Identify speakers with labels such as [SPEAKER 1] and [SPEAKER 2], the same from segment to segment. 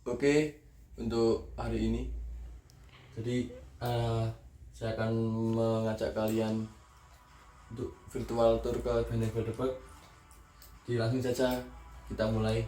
[SPEAKER 1] Oke, untuk hari ini, jadi saya akan mengajak kalian untuk virtual tour ke Benteng Fredeburg. Jadi langsung saja kita mulai.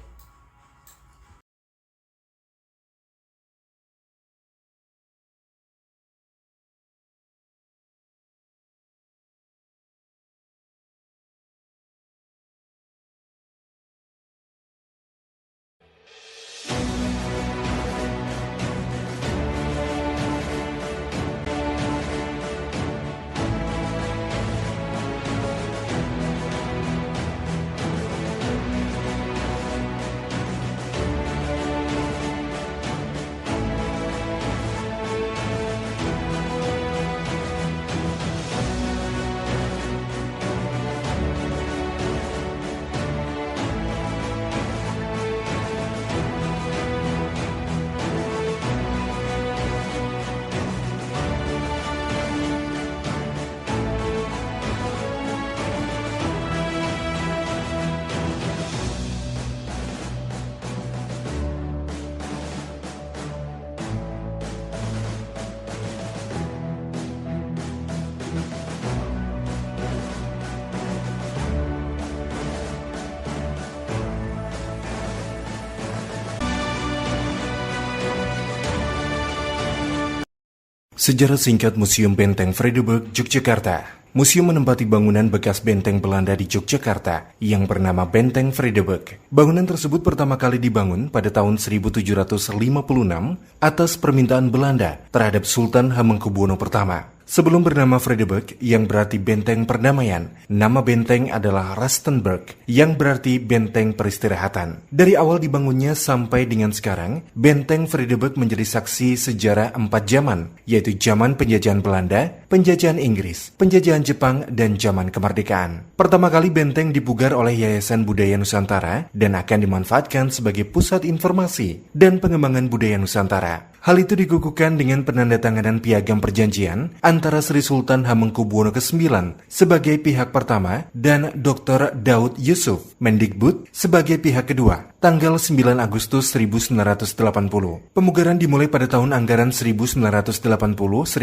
[SPEAKER 2] Sejarah singkat Museum Benteng Fredeburg, Yogyakarta. Museum menempati bangunan bekas benteng Belanda di Yogyakarta yang bernama Benteng Fredeburg. Bangunan tersebut pertama kali dibangun pada tahun 1756 atas permintaan Belanda terhadap Sultan Hamengkubuwono I. Sebelum bernama Fredeburg yang berarti benteng perdamaian, nama benteng adalah Rustenburg yang berarti benteng peristirahatan. Dari awal dibangunnya sampai dengan sekarang, benteng Fredeburg menjadi saksi sejarah 4 zaman, yaitu zaman penjajahan Belanda, penjajahan Inggris, penjajahan Jepang, dan zaman kemerdekaan. Pertama kali benteng dipugar oleh Yayasan Budaya Nusantara dan akan dimanfaatkan sebagai pusat informasi dan pengembangan budaya Nusantara. Hal itu dikukuhkan dengan penandatanganan piagam perjanjian antara Sri Sultan Hamengkubuwono IX sebagai pihak pertama dan Dr. Daud Yusuf, Mendikbud, sebagai pihak kedua, tanggal 9 Agustus 1980. Pemugaran dimulai pada tahun anggaran 1980-1981.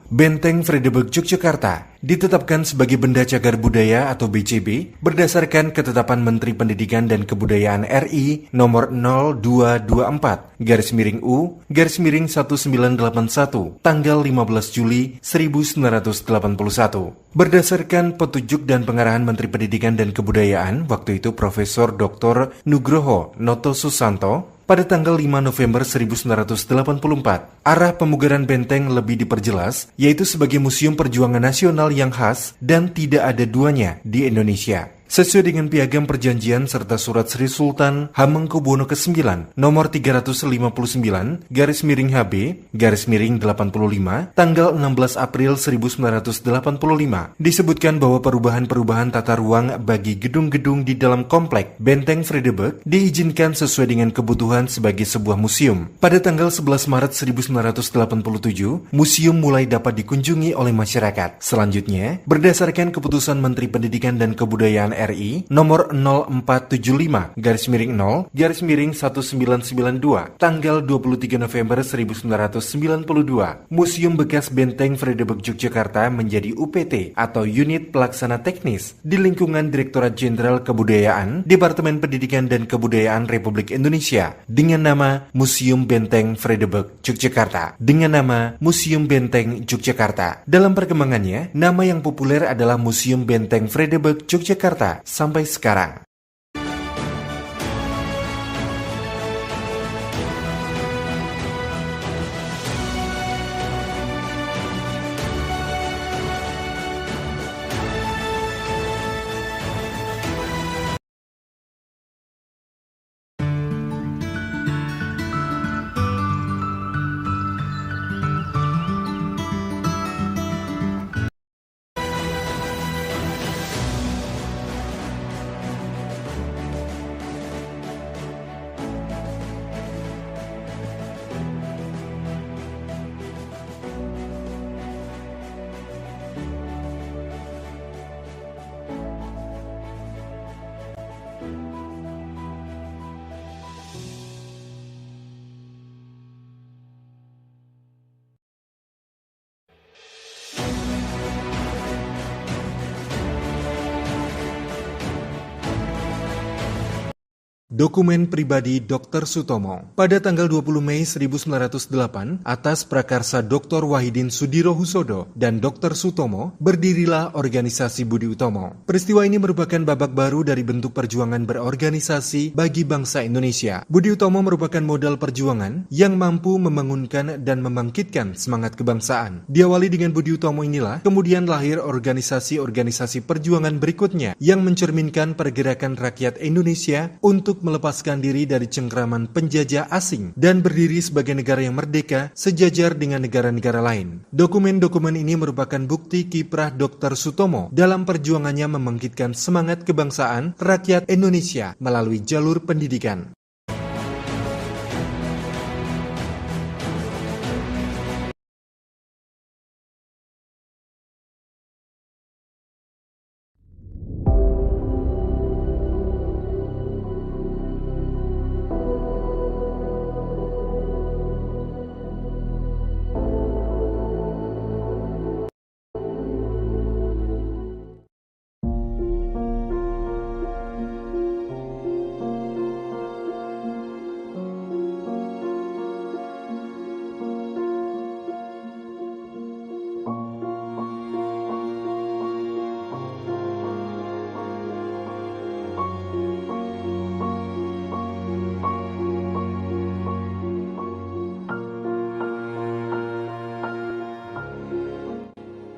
[SPEAKER 2] Benteng Fredeburg Yogyakarta ditetapkan sebagai Benda Cagar Budaya atau BCB berdasarkan Ketetapan Menteri Pendidikan dan Kebudayaan RI nomor 0224/U/1981 tanggal 15 Juli 1981. Berdasarkan petunjuk dan pengarahan Menteri Pendidikan dan Kebudayaan waktu itu Profesor Dr. Nugroho Noto Susanto, pada tanggal 5 November 1984, arah pemugaran benteng lebih diperjelas, yaitu sebagai museum perjuangan nasional yang khas dan tidak ada duanya di Indonesia. Sesuai dengan piagam perjanjian serta surat Sri Sultan Hamengkubuwono IX nomor 359/HB/85 tanggal 16 April 1985 disebutkan bahwa perubahan-perubahan tata ruang bagi gedung-gedung di dalam komplek Benteng Fredeburg diizinkan sesuai dengan kebutuhan sebagai sebuah museum. Pada tanggal 11 Maret 1987, museum mulai dapat dikunjungi oleh masyarakat. Selanjutnya, berdasarkan keputusan Menteri Pendidikan dan Kebudayaan RI nomor 0475-0-1992 tanggal 23 November 1992, Museum Bekas Benteng Fredeburg Yogyakarta menjadi UPT atau Unit Pelaksana Teknis di lingkungan Direktorat Jenderal Kebudayaan Departemen Pendidikan dan Kebudayaan Republik Indonesia dengan nama Museum Benteng Fredeburg Yogyakarta. Dengan nama Museum Benteng Yogyakarta. Dalam perkembangannya, nama yang populer adalah Museum Benteng Fredeburg Yogyakarta sampai sekarang. Dokumen pribadi Dr. Sutomo. Pada tanggal 20 Mei 1908, atas prakarsa Dr. Wahidin Sudirohusodo dan Dr. Sutomo, berdirilah organisasi Budi Utomo. Peristiwa ini merupakan babak baru dari bentuk perjuangan berorganisasi bagi bangsa Indonesia. Budi Utomo merupakan modal perjuangan yang mampu membangunkan dan membangkitkan semangat kebangsaan. Diawali dengan Budi Utomo inilah, kemudian lahir organisasi-organisasi perjuangan berikutnya yang mencerminkan pergerakan rakyat Indonesia untuk melepaskan diri dari cengkraman penjajah asing dan berdiri sebagai negara yang merdeka sejajar dengan negara-negara lain. Dokumen-dokumen ini merupakan bukti kiprah Dr. Sutomo dalam perjuangannya membangkitkan semangat kebangsaan rakyat Indonesia melalui jalur pendidikan.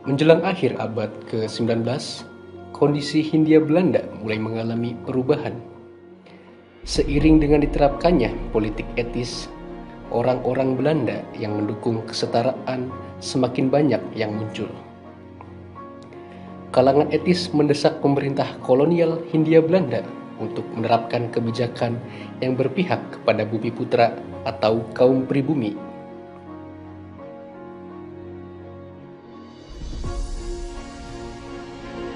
[SPEAKER 3] Menjelang akhir abad ke-19, kondisi Hindia Belanda mulai mengalami perubahan. Seiring dengan diterapkannya politik etis, orang-orang Belanda yang mendukung kesetaraan semakin banyak yang muncul. Kalangan etis mendesak pemerintah kolonial Hindia Belanda untuk menerapkan kebijakan yang berpihak kepada bumi putra atau kaum pribumi.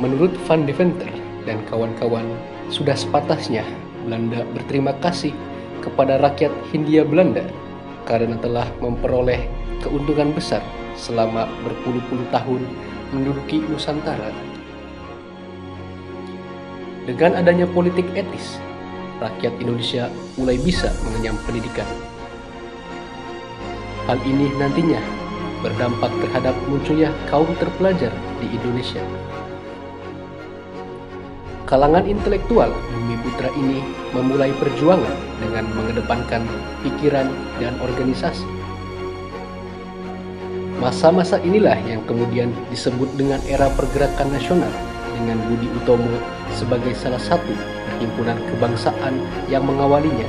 [SPEAKER 3] Menurut Van Deventer dan kawan-kawan, sudah sepatasnya Belanda berterima kasih kepada rakyat Hindia Belanda karena telah memperoleh keuntungan besar selama berpuluh-puluh tahun menduduki Nusantara. Dengan adanya politik etis, rakyat Indonesia mulai bisa mengenyam pendidikan. Hal ini nantinya berdampak terhadap munculnya kaum terpelajar di Indonesia. Kalangan intelektual bumi putra ini memulai perjuangan dengan mengedepankan pikiran dan organisasi. Masa-masa inilah yang kemudian disebut dengan era pergerakan nasional dengan Budi Utomo sebagai salah satu perhimpunan kebangsaan yang mengawalinya.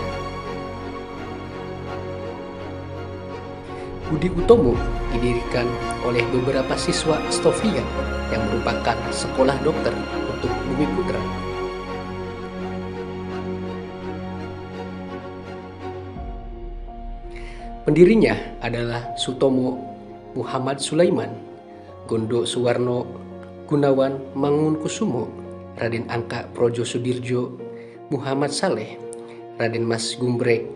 [SPEAKER 3] Budi Utomo didirikan oleh beberapa siswa Stovia yang merupakan sekolah dokter untuk bumi putra. Pendirinya adalah Sutomo Muhammad Sulaiman, Gondo Suwarno Gunawan Mangunkusumo, Raden Angka Projo Sudirjo, Muhammad Saleh, Raden Mas Gumbrek,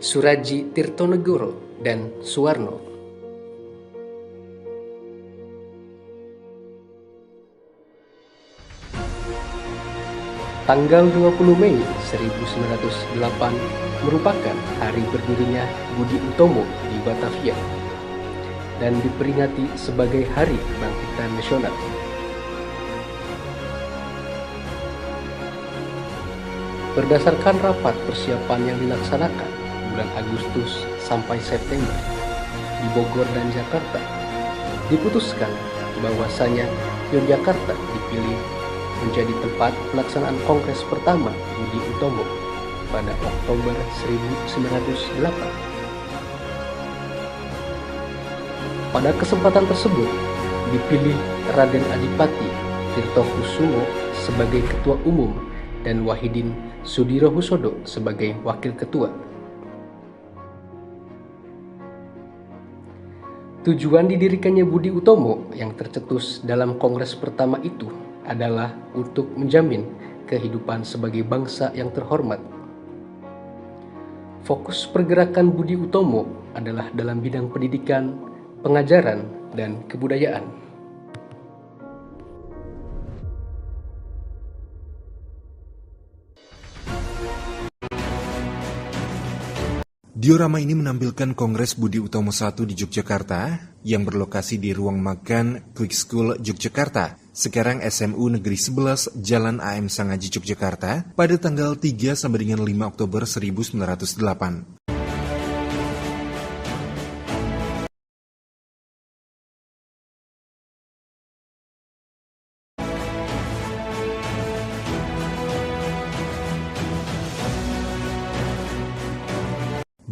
[SPEAKER 3] Suraji Tirtonegoro, dan Suwarno. Tanggal 20 Mei 1908 merupakan hari berdirinya Budi Utomo di Batavia dan diperingati sebagai Hari Kebangkitan Nasional. Berdasarkan rapat persiapan yang dilaksanakan bulan Agustus sampai September di Bogor dan Jakarta, diputuskan bahwasanya Yogyakarta dipilih menjadi tempat pelaksanaan kongres pertama Budi Utomo pada Oktober 1908. Pada kesempatan tersebut dipilih Raden Adipati Tirtokusumo sebagai ketua umum dan Wahidin Sudirohusodo sebagai wakil ketua. Tujuan didirikannya Budi Utomo yang tercetus dalam kongres pertama itu adalah untuk menjamin kehidupan sebagai bangsa yang terhormat. Fokus pergerakan Budi Utomo adalah dalam bidang pendidikan, pengajaran, dan kebudayaan.
[SPEAKER 2] Diorama ini menampilkan Kongres Budi Utomo I di Yogyakarta yang berlokasi di ruang makan Quick School Yogyakarta, sekarang SMU Negeri 11 Jalan AM Sangaji Yogyakarta pada tanggal 3 sampai dengan 5 Oktober 1908.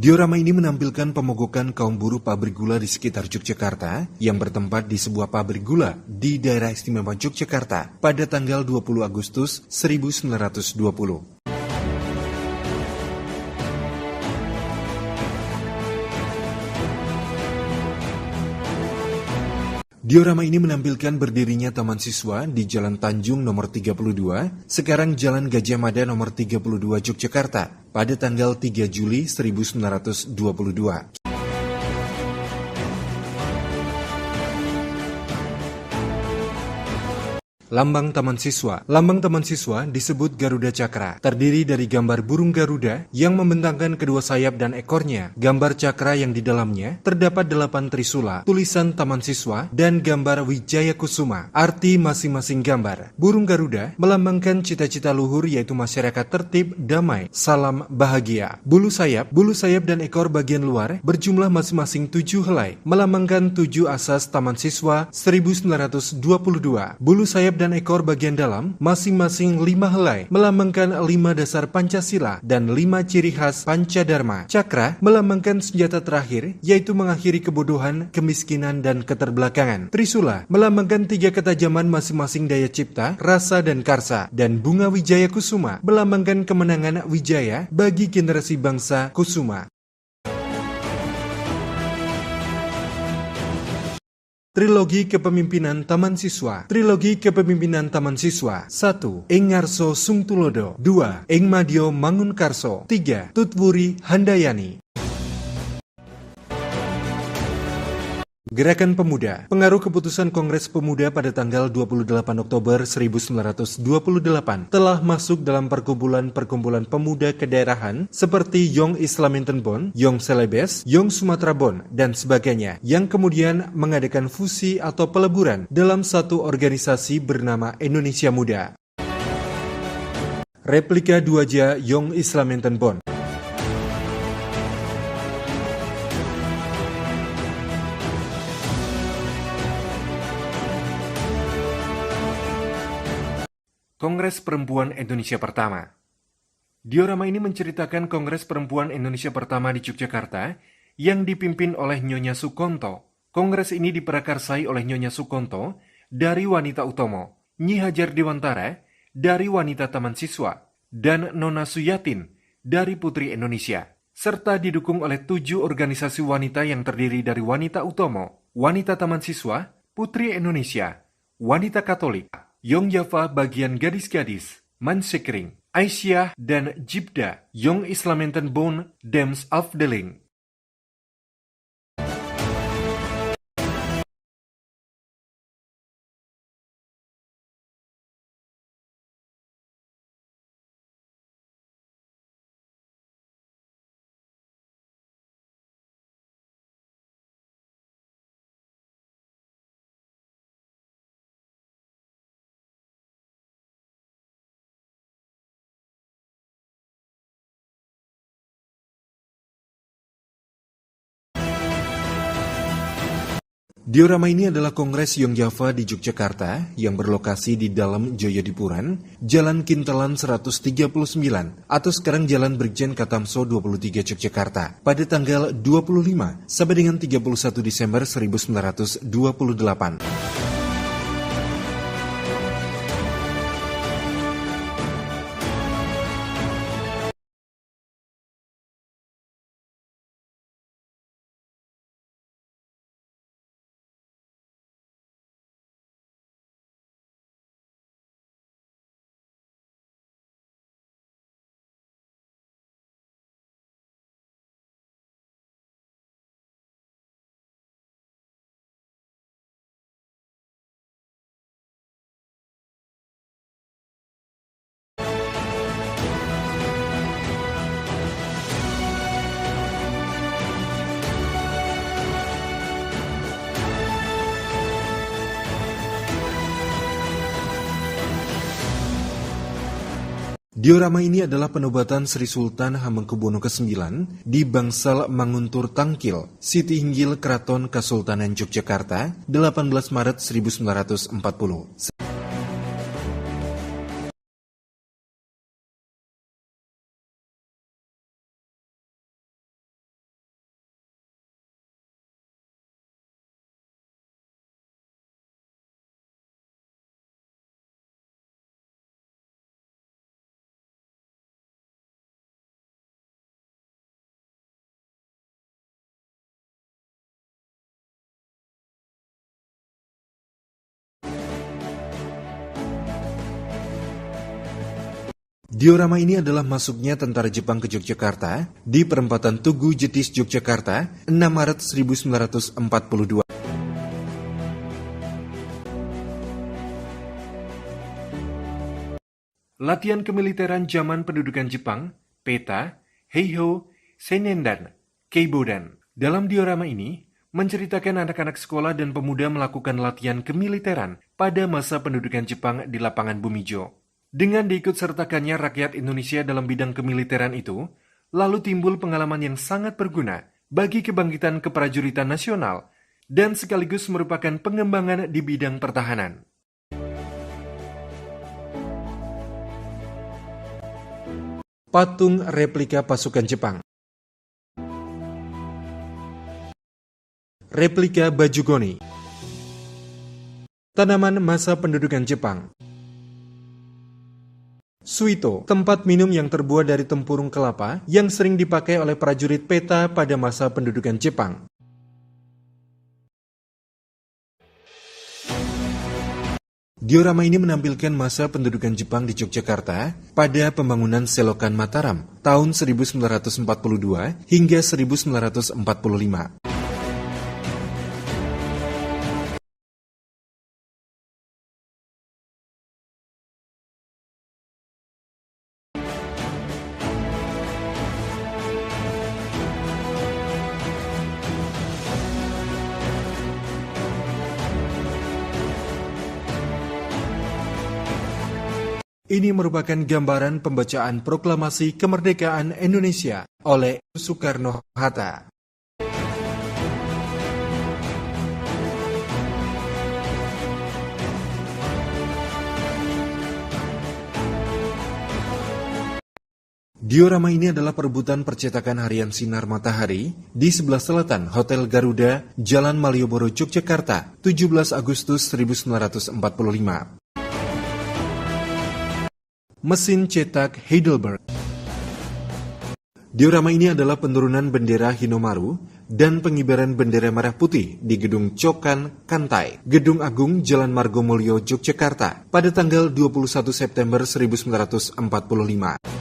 [SPEAKER 2] Diorama ini menampilkan pemogokan kaum buruh pabrik gula di sekitar Yogyakarta yang bertempat di sebuah pabrik gula di daerah istimewa Yogyakarta pada tanggal 20 Agustus 1920. Diorama ini menampilkan berdirinya Taman Siswa di Jalan Tanjung nomor 32, sekarang Jalan Gajah Mada nomor 32 Yogyakarta pada tanggal 3 Juli 1922. Lambang Taman Siswa. Lambang Taman Siswa disebut Garuda Cakra, terdiri dari gambar burung Garuda yang membentangkan kedua sayap dan ekornya, gambar cakra yang di dalamnya terdapat 8 trisula, tulisan Taman Siswa, dan gambar Wijaya Kusuma. Arti masing-masing gambar. Burung Garuda melambangkan cita-cita luhur yaitu masyarakat tertib, damai, salam bahagia. Bulu sayap dan ekor bagian luar berjumlah masing-masing 7 helai, melambangkan 7 asas Taman Siswa 1922. Bulu sayap dan ekor bagian dalam masing-masing 5 helai, melambangkan 5 dasar Pancasila dan 5 ciri khas Pancadharma. Cakra melambangkan senjata terakhir, yaitu mengakhiri kebodohan, kemiskinan, dan keterbelakangan. Trisula melambangkan 3 ketajaman masing-masing daya cipta, rasa, dan karsa. Dan bunga Wijaya Kusuma melambangkan kemenangan Wijaya bagi generasi bangsa Kusuma. Trilogi Kepemimpinan Taman Siswa. Trilogi Kepemimpinan Taman Siswa. 1. Ing Ngarso Sungtulodo. 2. Ing Madyo Mangunkarso. 3. Tutwuri Handayani. Gerakan Pemuda. Pengaruh keputusan Kongres Pemuda pada tanggal 28 Oktober 1928 telah masuk dalam perkumpulan-perkumpulan pemuda kedaerahan seperti Young Islaminten Bond, Young Celebes, Young Sumatra Bond, dan sebagainya, yang kemudian mengadakan fusi atau peleburan dalam satu organisasi bernama Indonesia Muda. Replika Duaja Young Islaminten Bond. Kongres Perempuan Indonesia Pertama. Diorama ini menceritakan Kongres Perempuan Indonesia Pertama di Yogyakarta yang dipimpin oleh Nyonya Sukonto. Kongres ini diprakarsai oleh Nyonya Sukonto dari Wanita Utomo, Nyi Hajar Dewantara dari Wanita Taman Siswa, dan Nona Suyatin dari Putri Indonesia, serta didukung oleh 7 organisasi wanita yang terdiri dari Wanita Utomo, Wanita Taman Siswa, Putri Indonesia, Wanita Katolik, Young Java bagian gadis-gadis, Mansekring, Aisyah, dan Jibda, Young Islaminten Bond, Dems Afdeling. Diorama ini adalah Kongres Young Java di Yogyakarta yang berlokasi di dalam Joyodipuran, Jalan Kintelan 139 atau sekarang Jalan Brigjen Katamso 23 Yogyakarta pada tanggal 25 sampai dengan 31 Desember 1928. Diorama ini adalah penobatan Sri Sultan Hamengkubuwono ke-9 di Bangsal Manguntur Tangkil, Siti Hinggil Keraton Kasultanan Yogyakarta, 18 Maret 1940. Diorama ini adalah masuknya tentara Jepang ke Yogyakarta di perempatan Tugu Jetis, Yogyakarta, 6 Maret 1942. Latihan kemiliteran zaman pendudukan Jepang, Peta, Heiho, Senendan, Keibodan. Dalam diorama ini, menceritakan anak-anak sekolah dan pemuda melakukan latihan kemiliteran pada masa pendudukan Jepang di lapangan Bumijo. Dengan diikutsertakannya rakyat Indonesia dalam bidang kemiliteran itu, lalu timbul pengalaman yang sangat berguna bagi kebangkitan keprajuritan nasional dan sekaligus merupakan pengembangan di bidang pertahanan. Patung replika pasukan Jepang. Replika baju goni. Tanaman masa pendudukan Jepang. Suito, tempat minum yang terbuat dari tempurung kelapa yang sering dipakai oleh prajurit Peta pada masa pendudukan Jepang. Diorama ini menampilkan masa pendudukan Jepang di Yogyakarta pada pembangunan Selokan Mataram tahun 1942 hingga 1945. Ini merupakan gambaran pembacaan Proklamasi Kemerdekaan Indonesia oleh Soekarno-Hatta. Diorama ini adalah perebutan percetakan harian Sinar Matahari di sebelah selatan Hotel Garuda, Jalan Malioboro, Yogyakarta, 17 Agustus 1945. Mesin cetak Heidelberg. Diorama ini adalah penurunan bendera Hinomaru dan pengibaran bendera merah putih di Gedung Cokan Kantai, Gedung Agung Jalan Margomulyo, Yogyakarta pada tanggal 21 September 1945.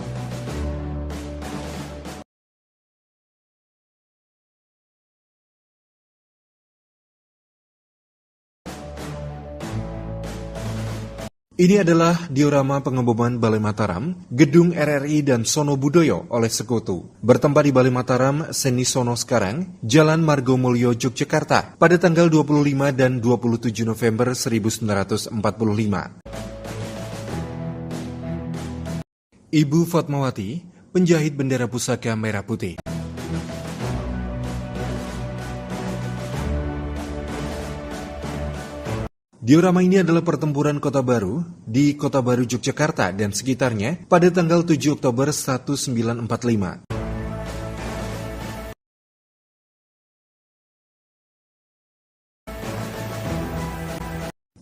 [SPEAKER 2] Ini adalah diorama pengeboman Balai Mataram, Gedung RRI dan Sono Budoyo oleh Sekutu. Bertempat di Balai Mataram, Seni Sono sekarang, Jalan Margomulyo, Yogyakarta, pada tanggal 25 dan 27 November 1945. Ibu Fatmawati, penjahit bendera pusaka merah putih. Diorama ini adalah pertempuran Kota Baru di Kota Baru, Yogyakarta dan sekitarnya pada tanggal 7 Oktober 1945.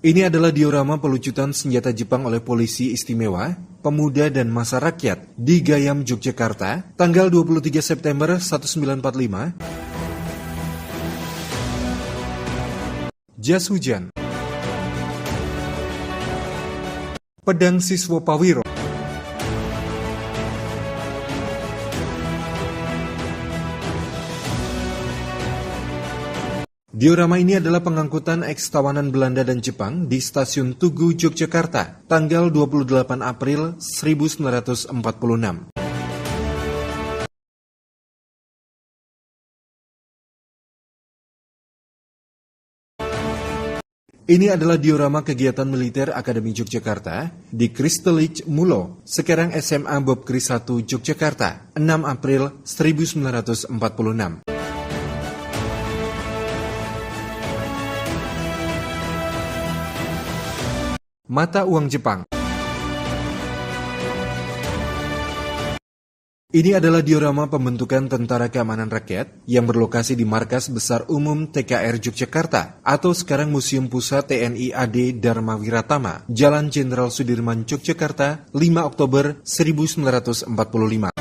[SPEAKER 2] Ini adalah diorama pelucutan senjata Jepang oleh polisi istimewa, pemuda dan massa rakyat di Gayam, Yogyakarta, tanggal 23 September 1945. Jas hujan. Pedang Siswo Pawiro. Diorama ini adalah pengangkutan eks-tawanan Belanda dan Jepang di Stasiun Tugu, Yogyakarta, tanggal 28 April 1946. Ini adalah diorama kegiatan militer Akademi Yogyakarta di Kristelich Mulo, sekarang SMA Bob Kris 1 Yogyakarta, 6 April 1946. Mata uang Jepang. Ini adalah diorama pembentukan Tentara Keamanan Rakyat yang berlokasi di Markas Besar Umum TKR Yogyakarta atau sekarang Museum Pusat TNI AD Dharma Wiratama, Jalan Jenderal Sudirman, Yogyakarta, 5 Oktober 1945.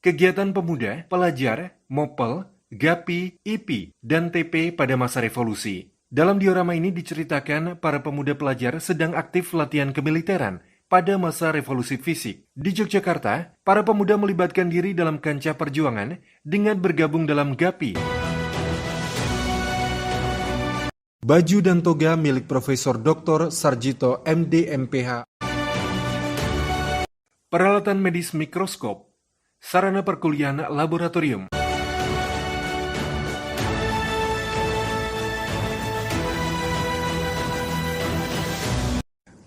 [SPEAKER 2] Kegiatan pemuda, pelajar, Mopel, GAPI, IPI, dan TP pada masa revolusi. Dalam diorama ini diceritakan para pemuda pelajar sedang aktif latihan kemiliteran pada masa revolusi fisik. Di Yogyakarta, para pemuda melibatkan diri dalam kancah perjuangan dengan bergabung dalam GAPI. Baju dan toga milik Profesor Dr. Sarjito MD MPH. Peralatan medis mikroskop, sarana perkuliahan laboratorium.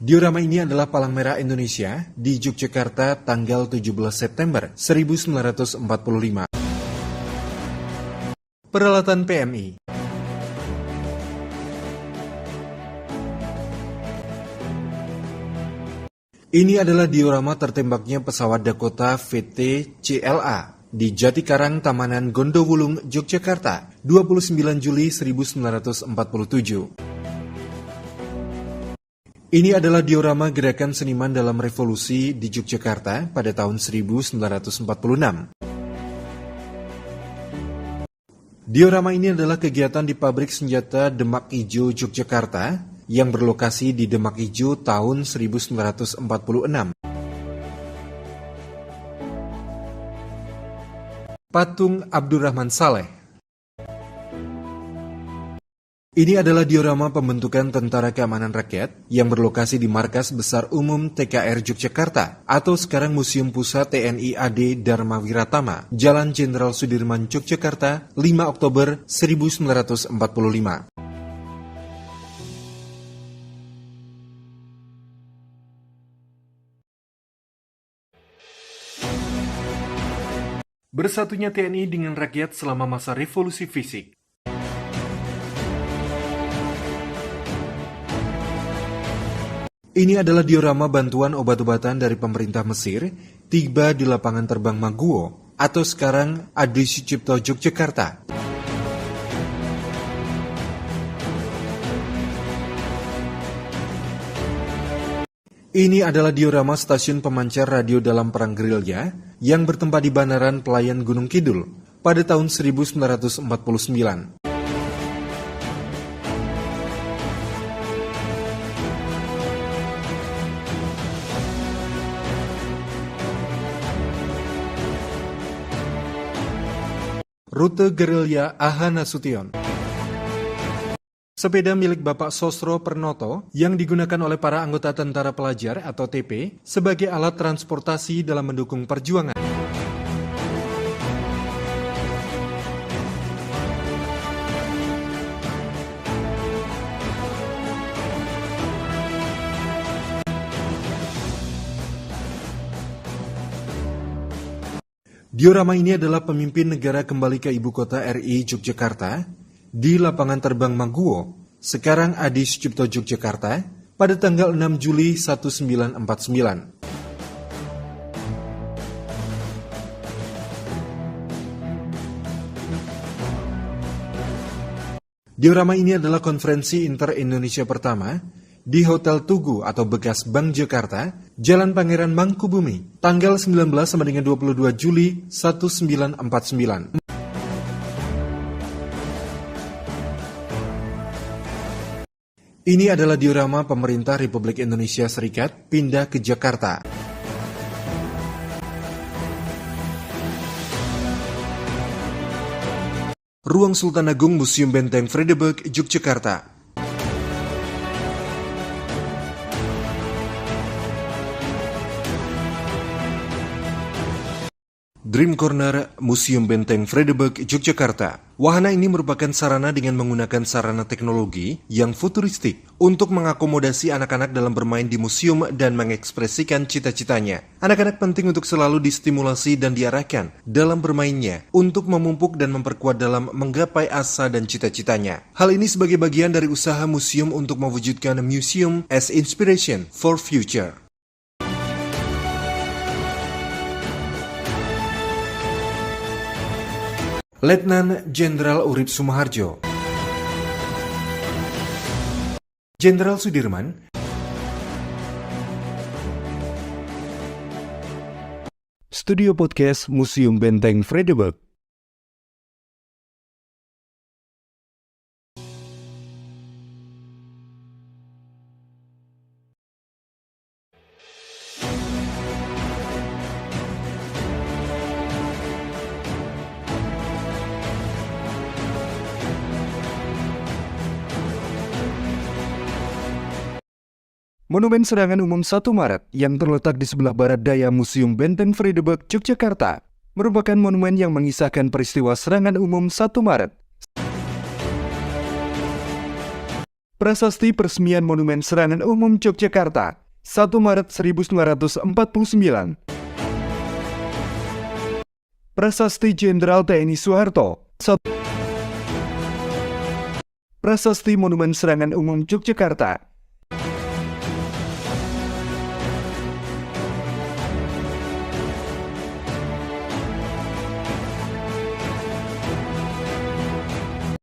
[SPEAKER 2] Diorama ini adalah Palang Merah Indonesia di Yogyakarta tanggal 17 September 1945. Peralatan PMI. Ini adalah diorama tertembaknya pesawat Dakota VT CLA di Jatikarang, Tamanan, Gondowulung, Yogyakarta, 29 Juli 1947. Ini adalah diorama gerakan seniman dalam revolusi di Yogyakarta pada tahun 1946. Diorama ini adalah kegiatan di pabrik senjata Demak Ijo, Yogyakarta, yang berlokasi di Demak Ijo tahun 1946. Patung Abdurrahman Saleh. Ini adalah diorama pembentukan Tentara Keamanan Rakyat yang berlokasi di Markas Besar Umum TKR Yogyakarta atau sekarang Museum Pusat TNI AD Dharma Wiratama, Jalan Jenderal Sudirman, Yogyakarta, 5 Oktober 1945. Bersatunya TNI dengan rakyat selama masa revolusi fisik. Ini adalah diorama bantuan obat-obatan dari pemerintah Mesir tiba di lapangan terbang Maguwo atau sekarang Adi Sucipto, Yogyakarta. Ini adalah diorama stasiun pemancar radio dalam Perang Gerilya yang bertempat di Bandaran Pelayan Gunung Kidul pada tahun 1949. Rute gerilya AH Nasution. Sepeda milik Bapak Sosro Pernoto yang digunakan oleh para anggota tentara pelajar atau TP sebagai alat transportasi dalam mendukung perjuangan. Diorama ini adalah pemimpin negara kembali ke ibu kota RI Yogyakarta di lapangan terbang Maguwo, sekarang Adi Sucipto, Yogyakarta, pada tanggal 6 Juli 1949. Diorama ini adalah konferensi inter-Indonesia pertama di Hotel Tugu atau bekas Bank Jakarta, Jalan Pangeran Mangkubumi, tanggal 19 sampai dengan 22 Juli 1949. Ini adalah diorama pemerintah Republik Indonesia Serikat pindah ke Jakarta. Ruang Sultan Agung Museum Benteng Vredenburg, Yogyakarta. Dream Corner Museum Benteng Vredenburg, Yogyakarta. Wahana ini merupakan sarana dengan menggunakan sarana teknologi yang futuristik untuk mengakomodasi anak-anak dalam bermain di museum dan mengekspresikan cita-citanya. Anak-anak penting untuk selalu distimulasi dan diarahkan dalam bermainnya untuk memupuk dan memperkuat dalam menggapai asa dan cita-citanya. Hal ini sebagai bagian dari usaha museum untuk mewujudkan museum as inspiration for future. Letnan Jenderal Urip Sumoharjo, Jenderal Sudirman, Studio Podcast Museum Benteng Vredenburg. Monumen Serangan Umum 1 Maret yang terletak di sebelah barat daya Museum Benteng Vredenburg, Yogyakarta, merupakan monumen yang mengisahkan peristiwa Serangan Umum 1 Maret. Prasasti Peresmian Monumen Serangan Umum Yogyakarta, 1 Maret 1949. Prasasti Jenderal TNI Soeharto, Prasasti Monumen Serangan Umum Yogyakarta,